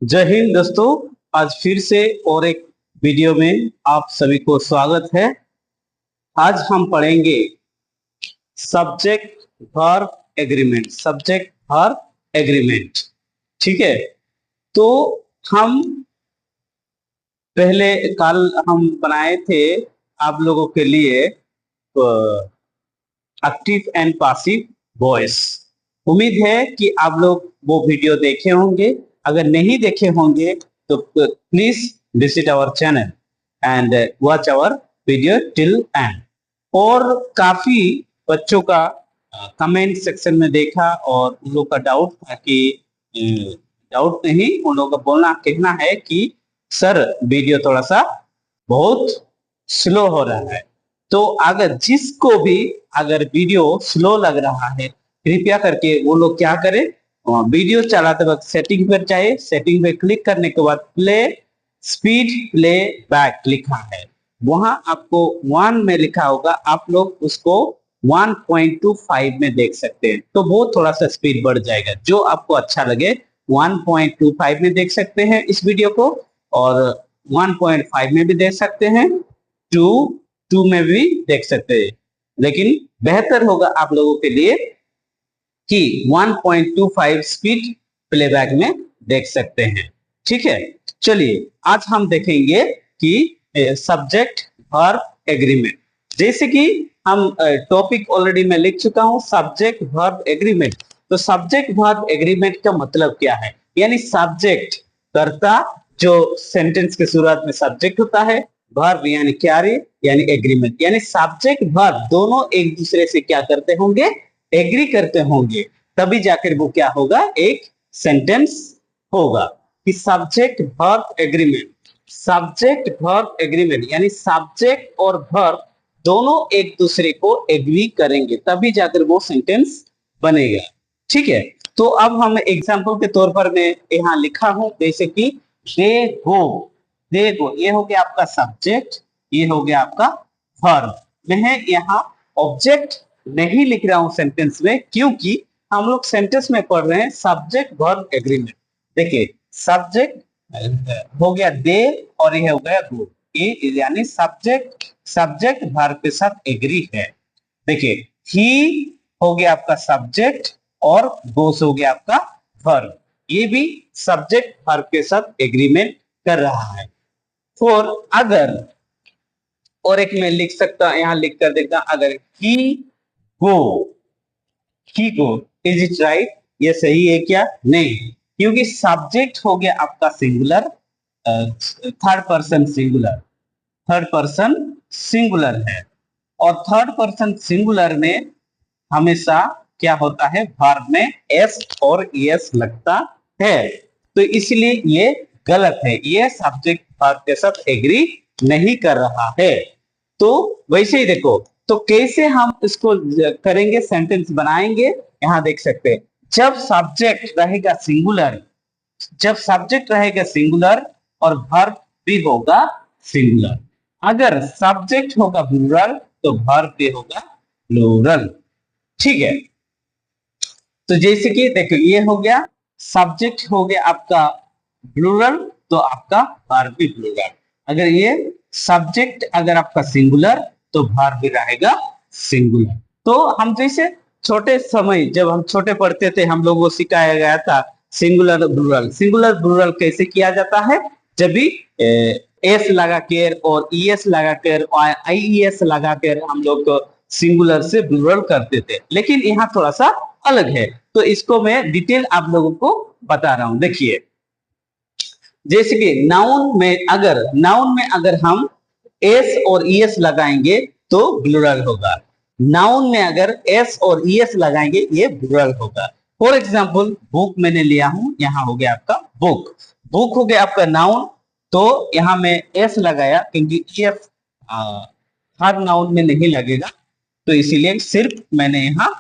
जय हिंद दोस्तों। आज फिर से और एक वीडियो में आप सभी को स्वागत है। आज हम पढ़ेंगे subject verb agreement. Subject verb agreement, ठीक है। तो हम पहले कल हम बनाए थे आप लोगों के लिए एक्टिव एंड पासिव वॉइस। उम्मीद है कि आप लोग वो वीडियो देखे होंगे। अगर नहीं देखे होंगे तो please visit our channel and watch our video till end. और काफी बच्चों का कमेंट सेक्शन में देखा और उन लोग का डाउट था कि डाउट नहीं, उन लोगों का बोलना कहना है कि सर वीडियो थोड़ा सा बहुत स्लो हो रहा है। तो अगर जिसको भी अगर वीडियो स्लो लग रहा है, कृपया करके वो लोग क्या करें, वीडियो चलाते वक्त सेटिंग पर जाए। सेटिंग पे क्लिक करने के बाद प्ले स्पीड प्ले बैक लिखा है, वहां आपको 1 में लिखा होगा, आप लोग उसको 1.25 में देख सकते हैं। तो वो थोड़ा सा स्पीड बढ़ जाएगा। जो आपको अच्छा लगे 1.25 में देख सकते हैं इस वीडियो को, और 1.5 में भी देख सकते हैं, 2 में भी देख सकते हैं। लेकिन बेहतर होगा आप लोगों के लिए कि 1.25 स्पीड प्लेबैक में देख सकते हैं, ठीक है। चलिए आज हम देखेंगे कि सब्जेक्ट वर्ब एग्रीमेंट। जैसे कि हम टॉपिक ऑलरेडी मैं लिख चुका हूं, सब्जेक्ट वर्ब एग्रीमेंट। तो सब्जेक्ट वर्ब एग्रीमेंट का मतलब क्या है, यानी सब्जेक्ट कर्ता, जो सेंटेंस के शुरुआत में सब्जेक्ट होता है, वर्ब यानी क्यारी यानी एग्रीमेंट, यानी सब्जेक्ट वर्ब दोनों एक दूसरे से क्या करते होंगे, एग्री करते होंगे, तभी जाकर वो क्या होगा, एक सेंटेंस होगा। कि subject verb agreement, subject verb agreement यानी सब्जेक्ट और वर्ब दोनों एक दूसरे को एग्री करेंगे, तभी जाकर वो सेंटेंस बनेगा, ठीक है। तो अब हम एग्जांपल के तौर पर मैं यहां लिखा हूं, जैसे कि दे गो, ये हो गया आपका सब्जेक्ट, ये हो गया आपका वर्ब। मैं यहाँ ऑब्जेक्ट नहीं लिख रहा हूं सेंटेंस में, क्योंकि हम लोग सेंटेंस में पढ़ रहे हैं सब्जेक्ट वर्ब एग्रीमेंट। देखिए सब्जेक्ट हो गया दे और ये हो गया गो, ये यानी सब्जेक्ट वर्ब के साथ एग्री है। देखिए ही हो गया आपका सब्जेक्ट और गोस हो गया आपका वर्ब, ये भी सब्जेक्ट वर्ब के साथ एग्रीमेंट कर रहा है। और अगर और एक मैं लिख सकता, यहां लिख कर देखता, अगर गो ही गो, इज इट राइट, ये सही है क्या, नहीं, क्योंकि सब्जेक्ट हो गया आपका singular, third person singular, third person singular है। और थर्ड पर्सन सिंगुलर में हमेशा क्या होता है, वर्ब में एस और एस लगता है, तो इसलिए ये गलत है, ये सब्जेक्ट वर्ब के साथ एग्री नहीं कर रहा है। तो वैसे ही देखो, तो कैसे हम इसको करेंगे, सेंटेंस बनाएंगे, यहां देख सकते हैं। जब सब्जेक्ट रहेगा सिंगुलर, जब सब्जेक्ट रहेगा सिंगुलर और वर्ब भी होगा सिंगुलर। अगर सब्जेक्ट होगा प्लूरल तो वर्ब भी होगा प्लूरल, ठीक है। तो जैसे कि देखो ये हो गया सब्जेक्ट हो गया आपका प्लूरल, तो आपका वर्ब भी प्लूरल। अगर ये सब्जेक्ट अगर आपका सिंगुलर तो वर्ब भी रहेगा सिंगुलर। तो हम जैसे छोटे समय जब हम छोटे पढ़ते थे, हम लोगों को सिखाया गया था सिंगुलर प्लूरल। सिंगुलर प्लूरल कैसे किया जाता है, जब भी एस लगा कर और ईएस लगा कर और आईईएस लगा कर हम लोग सिंगुलर से प्लूरल करते थे, लेकिन यहाँ थोड़ा सा अलग है। तो इसको मैं डिटेल आप लोगों को बता रहा हूं। देखिए जैसे कि नाउन में अगर हम एस और ईएस लगाएंगे तो प्लूरल होगा। नाउन में अगर एस और ईएस लगाएंगे ये प्लूरल होगा। फॉर एग्जांपल बुक मैंने लिया हूं, यहां हो गया आपका बुक, बुक हो गया आपका नाउन, तो यहां मैं एस लगाया क्योंकि ईएस हर नाउन में नहीं लगेगा, तो इसीलिए सिर्फ मैंने यहाँ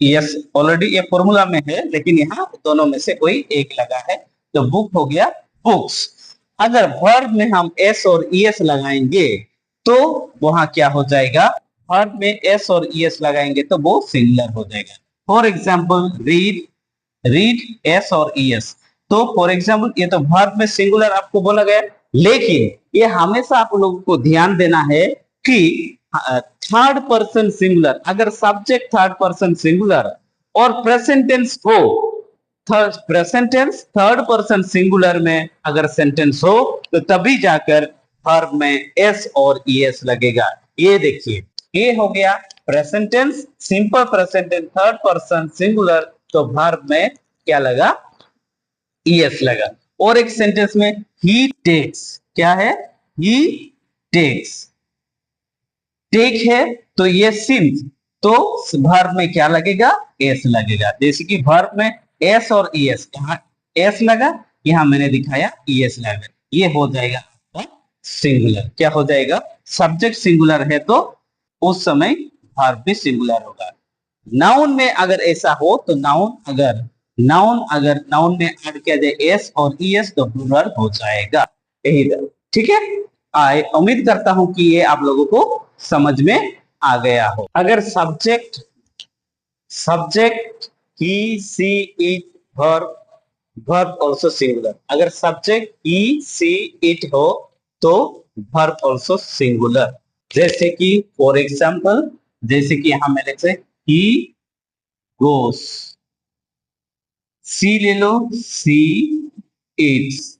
यस, ऑलरेडी ये फॉर्मूला में है, लेकिन यहाँ दोनों में से कोई एक लगा है, तो बुक हो गया बुक्स। अगर वर्ब में हम एस और ईएस लगाएंगे तो वहां क्या हो जाएगा, वर्ब में एस और ईएस लगाएंगे तो वो सिंगुलर हो जाएगा। For example read, read S और ईएस, तो फॉर एग्जाम्पल ये तो वर्ब में सिंगुलर आपको बोला गया, लेकिन ये हमेशा आप लोगों को ध्यान देना है कि थर्ड पर्सन सिंगुलर, अगर सब्जेक्ट थर्ड पर्सन सिंगुलर और प्रेजेंट टेंस हो, present tense third person singular में अगर सेंटेंस हो तो तभी जाकर वर्ब में एस और ईएस लगेगा। ये देखिए, ये हो गया present tense, simple present tense third person singular, तो वर्ब में क्या लगा, ईएस लगा। और एक सेंटेंस में ही टेक्स, क्या है, ही टेक्स, टेक है तो ये सिंस, तो वर्ब में क्या लगेगा, एस लगेगा। जैसे कि वर्ब में एस और ईएस, यहाँ एस लगा, यहां मैंने दिखाया ईएस लगा, ये हो जाएगा आपका सिंगुलर। क्या हो जाएगा, सब्जेक्ट सिंगुलर है तो उस समय वर्ब भी सिंगुलर होगा। नाउन में अगर ऐसा हो तो नाउन में ऐड किया जाए एस और ईएस तो प्लूरल हो जाएगा। यही, ठीक है। उम्मीद करता हूं कि ये आप लोगों को समझ में आ गया हो। अगर subject he see it verb also singular, अगर सब्जेक्ट ही सी इट हो तो वर्ब ऑल्सो सिंगुलर। जैसे कि फॉर एग्जाम्पल, जैसे कि यहां मैंने लिखा है ही गोस, सी ले लो, सी इट्स,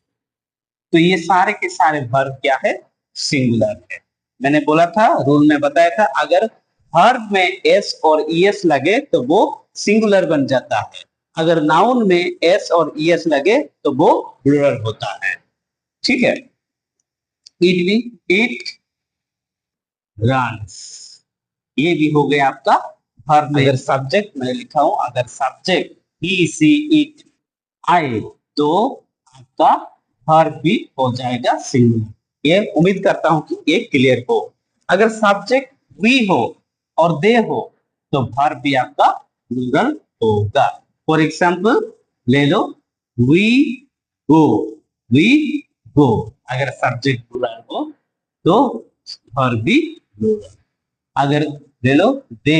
तो ये सारे के सारे वर्ब क्या है, सिंगुलर है। मैंने बोला था, रूल में बताया था, अगर वर्ब में एस और ईएस लगे तो वो सिंगुलर बन जाता है, अगर नाउन में एस और ईएस लगे तो वो प्लूरल होता है। ठीक है, इट रन्स, ये भी हो गया आपका वर्ब में। अगर सब्जेक्ट मैंने लिखा हूं, अगर subject he see it I, तो आपका वर्ब भी हो जाएगा सिंगुलर। ये उम्मीद करता हूं कि ये क्लियर हो। अगर सब्जेक्ट वी हो और दे हो तो वर्ब भी आपका प्लूरल होगा। फॉर एग्जाम्पल ले लो, वी गो, अगर सब्जेक्ट प्लूरल हो तो वर्ब भी प्लूरल। अगर ले लो दे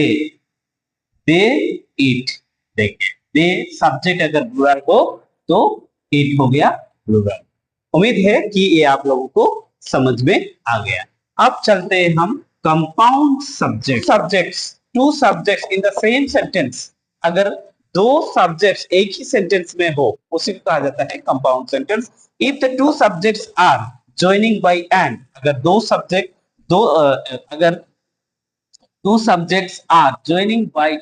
इट, देखिए दे सब्जेक्ट अगर प्लूरल हो तो इट हो गया प्लूरल। उम्मीद है कि ये आप लोगों को समझ में आ गया। अब चलते हैं हम compound subjects, two subjects in the same sentence, अगर दो सब्जेक्ट्स एक ही सेंटेंस में हो उसी को कहा जाता है compound sentence. If the two subjects are joining by and, अगर दो सब्जेक्ट अगर two subjects are joining by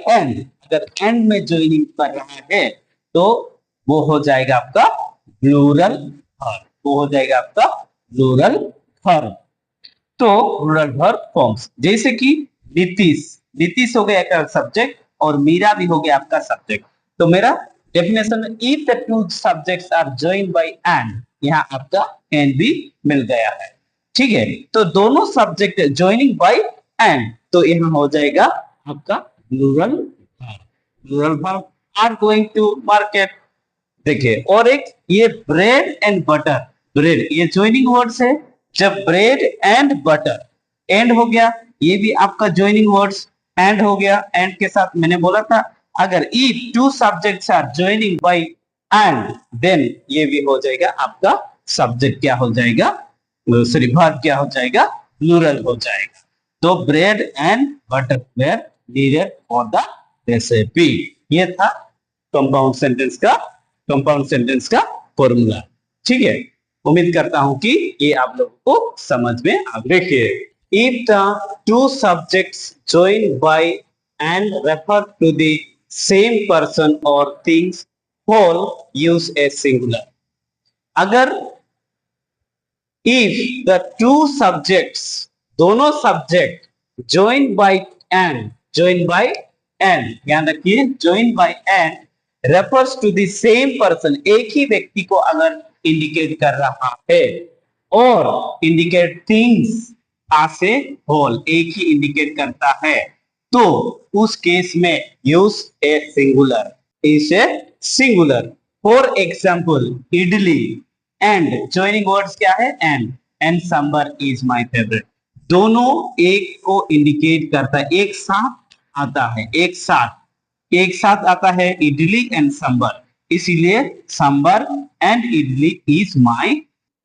and, अगर एंड में जॉइनिंग कर रहा है तो वो हो जाएगा आपका प्लूरल वर्ब, वो हो जाएगा आपका प्लूरल वर्ब। तो प्लूरल वर्ब फॉर्म्स, जैसे कि नीतीश हो गया एक सब्जेक्ट और मीरा भी हो गया आपका सब्जेक्ट। तो मेरा definition, if the two subjects are joined by and, यहाँ आपका एंड भी मिल गया है। ठीक है, तो दोनों सब्जेक्ट जॉइनिंग बाय एंड, तो यहाँ हो जाएगा आपका plural verb. Plural verb are going to market, देखिए, और एक ये ब्रेड एंड बटर, ब्रेड ये ज्वाइनिंग वर्ड्स है, जब ब्रेड एंड बटर एंड हो गया, ये भी आपका ज्वाइनिंग वर्ड्स एंड हो गया। एंड के साथ मैंने बोला था, अगर if two subjects are joining by and, then ये भी हो जाएगा आपका सब्जेक्ट क्या हो जाएगा, सॉरी वर्ब क्या हो जाएगा, प्लूरल हो जाएगा। तो bread and butter were needed for the recipe, ये था कंपाउंड सेंटेंस का फॉर्मूला। ठीक है, उम्मीद करता हूं कि ये आप लोगों को समझ में आ गया। देखिए, if the two subjects join by and refer to the same person और things, whole use a singular. अगर इफ द टू सब्जेक्ट्स, दोनों सब्जेक्ट जॉइन बाय एंड, ध्यान रखिए, join by and refers to the same person, एक ही व्यक्ति को अगर इंडिकेट कर रहा है, और इंडिकेट थिंग्स से होल, एक ही इंडिकेट करता है, तो उस केस में यूज ए सिंगुलर, इसे singular. For example, idli and joining words क्या है, and sambar is my favourite, दोनों एक को इंडिकेट करता है, एक साथ आता है, एक साथ आता है इडली एंड सांबर, इसीलिए sambar and idli is my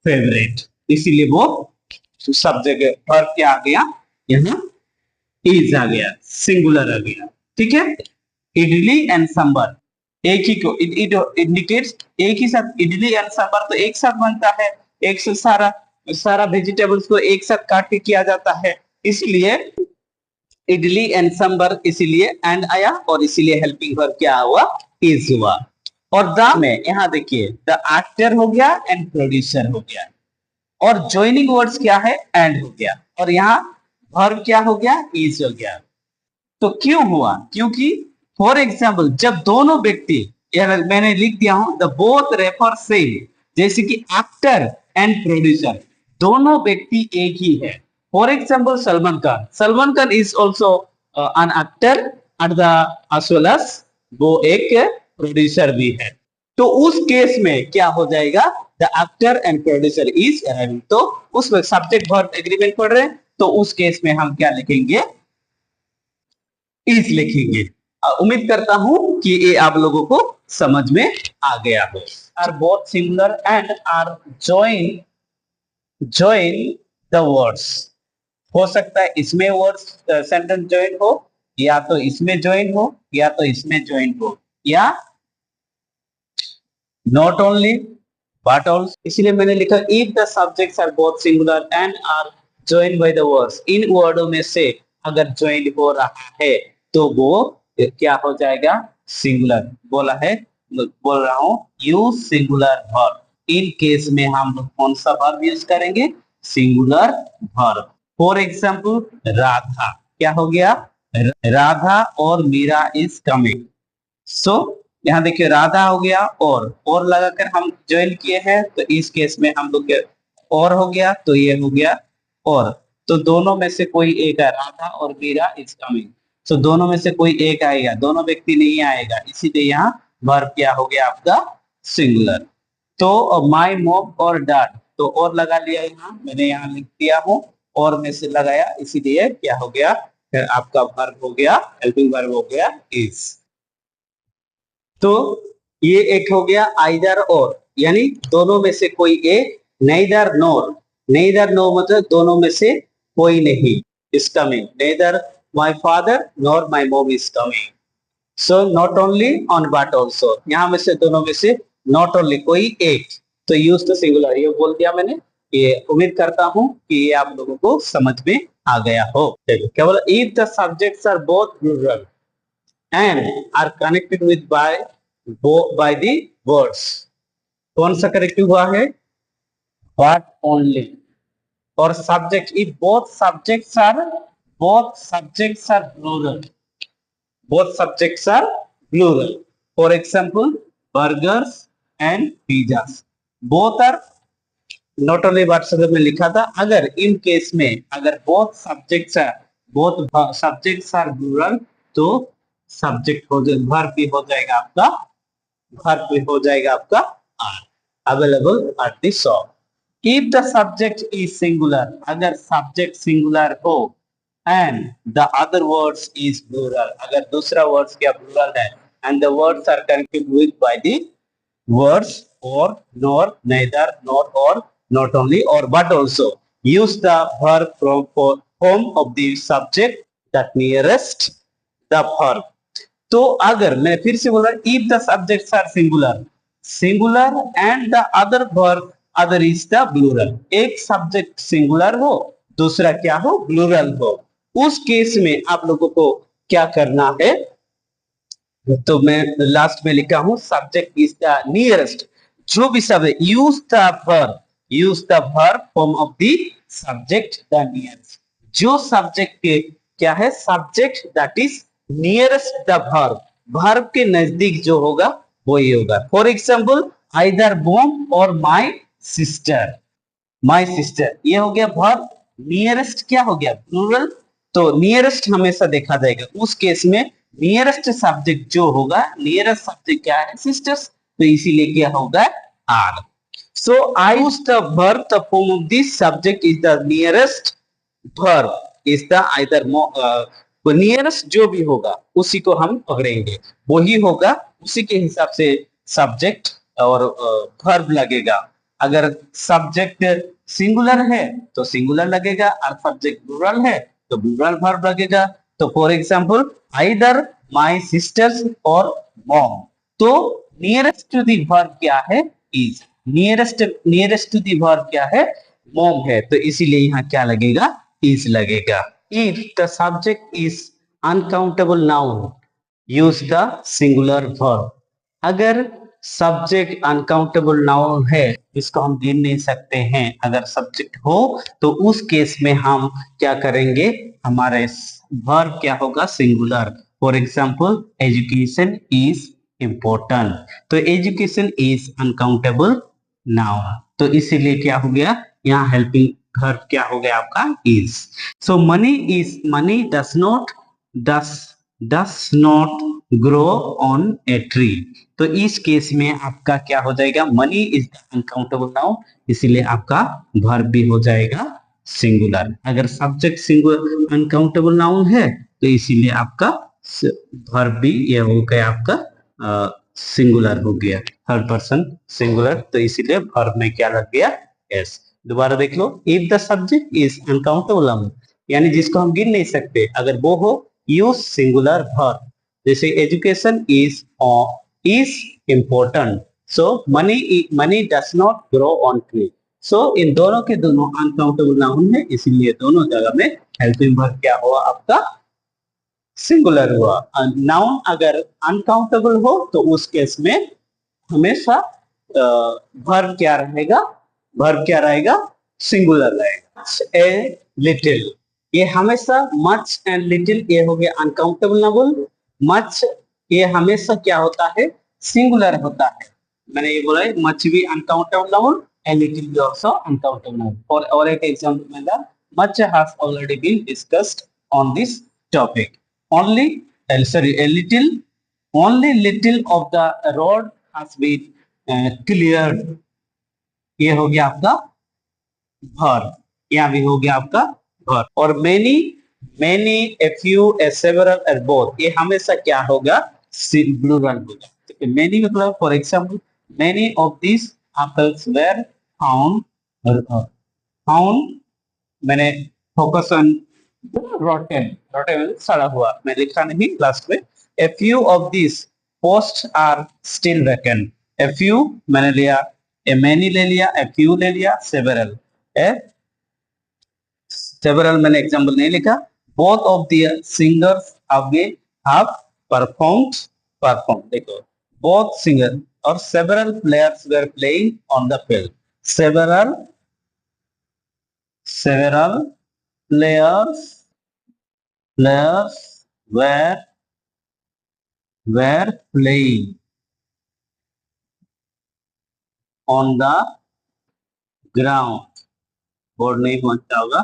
favourite. इसीलिए वो सब जगह वर्ब क्या आ गया, यहाँ इज आ गया, सिंगुलर आ गया। ठीक है, इडली एंड सांबर एक ही को इट इंडिकेट्स, एक ही साथ इडली एंड सांबर तो एक साथ बनता है, एक से सारा सारा वेजिटेबल्स को एक साथ काट के किया जाता है, इसलिए इडली एंड सांबर, इसीलिए एंड आया और इसीलिए हेल्पिंग वर्ब क्या हुआ, इज हुआ। और द में यहाँ देखिए द एक्टर हो गया एंड प्रोड्यूसर हो गया, और ज्वाइनिंग वर्ड्स क्या है, एंड हो गया, और यहाँ वर्ब क्या हो गया, इज हो गया। तो क्यों हुआ, क्योंकि फॉर एग्जाम्पल जब दोनों व्यक्ति, मैंने लिख दिया हूं द बोथ रेफर सेम, जैसे कि एक्टर एंड प्रोड्यूसर दोनों व्यक्ति एक ही है। For example Salman Khan is also an actor at the as well as वो एक प्रोड्यूसर भी है। तो उस केस में क्या हो जाएगा, the actor and producer is arriving, तो उसमें सब्जेक्ट वर्ब एग्रीमेंट पढ़ रहे हैं, तो उस केस में हम क्या लिखेंगे, इज लिखेंगे। उम्मीद करता हूं कि ये आप लोगों को समझ में आ गया हो। Are both singular and are join the words, हो सकता है इसमें वर्ड्स सेंटेंस जॉइन हो, या तो इसमें जॉइन हो, या तो इसमें जॉइन हो, या नॉट ओनली बट ऑल्सो। इसलिए मैंने लिखा if the subjects are both singular and are join by the words, इन वर्डों में से अगर जॉइन हो रहा है तो वो क्या हो जाएगा, सिंगुलर। बोल रहा हूं use singular verb, in case में हम लोग कौन सा वर्ब यूज करेंगे, singular verb. For example Radha, क्या हो गया, राधा और मीरा इज कमिंग। सो यहाँ देखिए राधा हो गया, और लगाकर हम ज्वाइन किए हैं, तो इस केस में हम लोग और हो गया, तो ये हो गया और, तो दोनों में से कोई एक है, राधा और मीरा इज कमिंग। सो दोनों में से कोई एक आएगा, दोनों व्यक्ति नहीं आएगा, इसीलिए यहाँ वर्ब क्या हो गया आपका, सिंगुलर। तो माय मॉम और डैड, तो और लगा लिया, यहाँ मैंने यहाँ लिख दिया हूँ, और में से लगाया, इसीलिए क्या हो गया, फिर आपका वर्ब हो गया, हेल्पिंग वर्ब हो गया इज। तो ये एक हो गया आइदर और, यानी दोनों में से कोई एक, नेदर नोर, नेदर नो मतलब दोनों में से कोई नहीं, is coming, neither my father nor my mom is coming. So not only on but also, यहां में से दोनों में से नॉट ओनली कोई एक, तो यूज द सिंगुलर, ये बोल दिया मैंने। ये उम्मीद करता हूं कि ये आप लोगों को समझ में आ गया हो। क्या बोला, if the subjects are both plural and are connected with by the words, कौन सा करेक्टिव हुआ है, बट ओनली, और subject, if both subjects are plural, both subjects are plural, for example burgers and pizzas, both are not only but अगर मैं लिखा था, अगर इन केस में अगर both subjects are plural, तो सब्जेक्ट हो जाए, वर्ब भी हो जाएगा आपका, वर्ब भी हो जाएगा आपका are available at the shop। if the subject is singular, अगर सब्जेक्ट सिंगुलर हो, and the other words is plural, अगर दूसरा वर्ड्स क्या प्लूरल है, and the words are connected with by the words or, nor, neither, nor, or, not only, or but also, use the verb from form of the subject that nearest the verb। तो अगर मैं फिर से बोल रहा हूं, if the subjects are singular and the other is the plural, एक subject singular हो, दूसरा क्या हो, प्लूरल हो, उस केस में आप लोगों को क्या करना है, तो मैं लास्ट में लिखा हूं सब्जेक्ट इज द नियरेस्ट, जो भी सब use the verb form of the subject the nearest, जो सब्जेक्ट के क्या है, subject that is nearest the verb के नजदीक जो होगा वही होगा। फॉर एग्जाम्पल आइदर मॉम और माय सिस्टर, ये हो गया वर्ब, नियरेस्ट क्या हो गया, प्लूरल, तो नियरेस्ट हमेशा देखा जाएगा, उस केस में नियरेस्ट सब्जेक्ट जो होगा, नियरेस्ट सब्जेक्ट क्या है, सिस्टर्स, तो इसीलिए क्या होगा, are. So I use the verb the form of this subject is the nearest verb is the either, nearest जो भी होगा उसी को हम पकड़ेंगे, वही होगा, उसी के हिसाब से सब्जेक्ट और वर्ब लगेगा। अगर सब्जेक्ट सिंगुलर है तो सिंगुलर लगेगा, और सब्जेक्ट प्लूरल है तो प्लूरल वर्ब लगेगा। तो for example either my sisters और मॉम। तो नियरेस्ट टू दी वर्ब क्या है? Is. Nearest to the verb क्या है? मॉम है, तो इसीलिए यहाँ क्या लगेगा? इज लगेगा। If the subject is uncountable noun use the singular verb. अगर सब्जेक्ट अनकाउंटेबल नाउन है, इसको हम गिन नहीं सकते हैं, अगर सब्जेक्ट हो तो उस केस में हम क्या करेंगे? हमारे वर्ब क्या होगा? Singular. For example education is important, तो एजुकेशन इज अनकाउंटेबल नाउन, तो इसीलिए क्या हो गया? यहाँ हेल्पिंग वर्ब क्या हो गया आपका? Is. So money does not grow on a tree. तो इस केस में आपका क्या हो जाएगा? Money is the uncountable noun, इसीलिए आपका वर्ब भी हो जाएगा सिंगुलर। अगर सब्जेक्ट सिंगुलर अनकाउंटेबल नाउन है तो इसीलिए आपका वर्ब भी ये हो गया आपका सिंगुलर हो गया, थर्ड पर्सन सिंगुलर, तो इसीलिए वर्ब में क्या लग गया? एस। दोबारा देख लो, if the subject is uncountable noun, यानी जिसको हम गिन नहीं सकते, अगर वो हो यूज सिंगुलर वर्ब। जैसे education is important, so money does not grow on tree. So इन दोनों के दोनों अनकाउंटेबल नाउन है, इसीलिए दोनों जगह में हेल्पिंग वर्ब क्या हुआ आपका? सिंगुलर हुआ। नाउन अगर अनकाउंटेबल हो तो उस केस में हमेशा वर्ब क्या रहेगा? वर्ब क्या रहेगा? सिंगुलर रहेगा। ए लिटिल, ये हमेशा मच एंड लिटिल ये हो गया अनकाउंटेबल नाउन। मच ये हमेशा क्या होता है? सिंगुलर होता है। मैंने ये बोला है मच भी अनकाउंटेबल नाउन एंड लिटिल भी आल्सो अनकाउंटेबल नाउन। और एक एग्जांपल में the much has already been discussed on this topic. only a little, only little of the road has been cleared, ये हो गया आपका verb, यहाँ भी हो गया आपका verb। और many a few a several a both, ये हमेशा क्या होगा? प्लूरल होगा। तो many मतलब for example many of these apples were found, मैंने फोकस ऑन रोटेन सड़ा हुआ मैं लिखा नहीं लास्ट में। A few of this post are still vacant. A few मैंने लिया, ए मैनी ले लिया, ए फ्यू ले लिया, सेवरल। ए सेवरल मैंने एग्जांपल नहीं लिखा। Both of the singers have performed, देखो बोथ सिंगर और several players were playing on the field। several players were playing on the ground। Board नहीं पहुंचता होगा,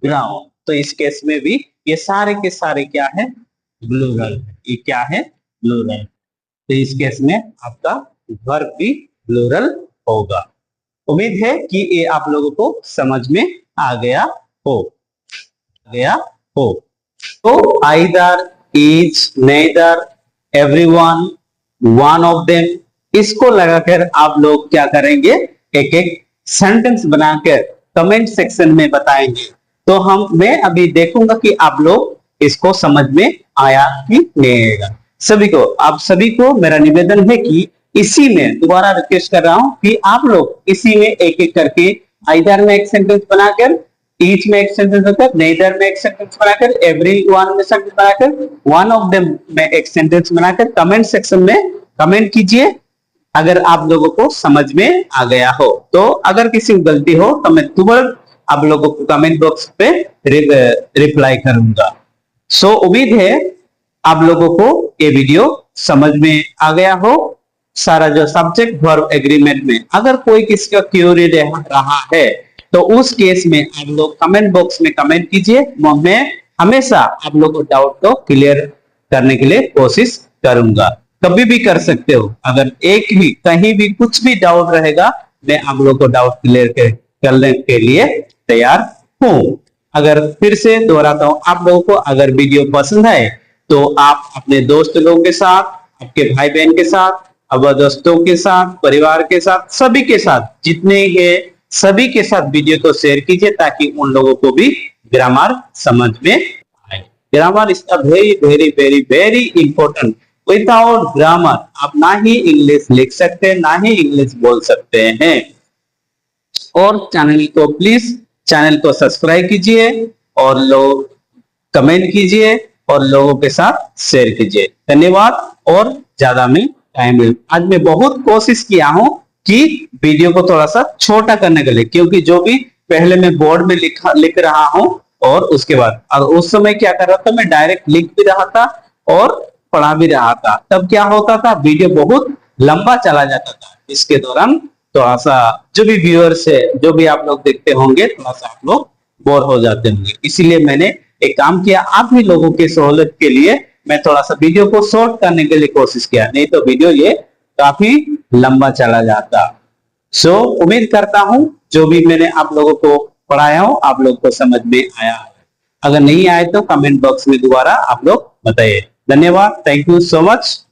ग्राउंड। तो इस केस में भी ये सारे के सारे क्या है? प्लूरल। ये क्या है? प्लूरल। तो इस केस में आपका वर्ब भी प्लूरल होगा। उम्मीद है कि ये आप लोगों को समझ में आ गया हो। तो either, each, neither, everyone, one of them, इसको लगाकर आप लोग क्या करेंगे? एक एक सेंटेंस बनाकर कमेंट सेक्शन में बताएंगे। तो मैं अभी देखूंगा कि आप लोग इसको समझ में आया कि नहीं आएगा। आप सभी को मेरा निवेदन है कि इसी में दोबारा रिक्वेस्ट कर रहा हूं कि आप लोग इसी में एक एक करके आइदर में एक सेंटेंस बनाकर, ईच में एक सेंटेंस बनाकर, नेदर में एक सेंटेंस बनाकर, एवरीवन में सेंटेंस बनाकर, वन ऑफ देम में एक सेंटेंस बनाकर कमेंट सेक्शन में कमेंट कीजिए अगर आप लोगों को समझ में आ गया हो। तो अगर किसी को गलती हो तो मैं तुरंत आप लोगों को कमेंट बॉक्स पे रिप्लाई करूंगा। उम्मीद है आप लोगों को ये वीडियो समझ में आ गया हो। सारा जो सब्जेक्ट वर्ब एग्रीमेंट में अगर कोई किसी का क्यूरी रहा है तो उस केस में आप लोग कमेंट बॉक्स में कमेंट कीजिए। मैं हमेशा आप लोगों को डाउट को क्लियर करने के लिए कोशिश करूंगा। कभी भी कर सकते हो, अगर एक भी कहीं भी कुछ भी डाउट रहेगा मैं आप लोगों को डाउट क्लियर करने के लिए तैयार हूं। अगर फिर से दोहराता हूं, आप लोगों को अगर वीडियो पसंद है तो आप अपने दोस्त लोगों के साथ, आपके भाई बहन के साथ, अब दोस्तों के साथ, परिवार के साथ, सभी के साथ, जितने हैं सभी के साथ वीडियो को शेयर कीजिए ताकि उन लोगों को भी ग्रामर समझ में आए। Grammar is a very very very very important. Without grammar आप ना ही इंग्लिश लिख सकते हैं, ना ही इंग्लिश बोल सकते हैं। और चैनल को सब्सक्राइब कीजिए और लोग कमेंट कीजिए और लोगों के साथ शेयर कीजिए। धन्यवाद। और ज्यादा में टाइम, आज मैं बहुत कोशिश किया हूं कि वीडियो को थोड़ा सा छोटा करने के लिए, क्योंकि जो भी पहले मैं बोर्ड में लिख रहा हूं और उसके बाद, और उस समय क्या कर रहा था, मैं डायरेक्ट लिख भी रहा था और पढ़ा भी रहा था। तब क्या होता था, वीडियो बहुत लंबा चला जाता था। इसके दौरान थोड़ा सा जो भी व्यूअर्स है, जो भी आप लोग देखते होंगे, थोड़ा सा आप लोग बोर हो जाते होंगे। इसीलिए मैंने एक काम किया, आप ही लोगों की सहूलियत के लिए मैं थोड़ा सा वीडियो को शॉर्ट करने के लिए कोशिश किया, नहीं तो वीडियो ये काफी लंबा चला जाता। सो उम्मीद करता हूं जो भी मैंने आप लोगों को पढ़ाया हो आप लोग को समझ में आया है। अगर नहीं आए तो कमेंट बॉक्स में दोबारा आप लोग बताइए। धन्यवाद। Thank you so much.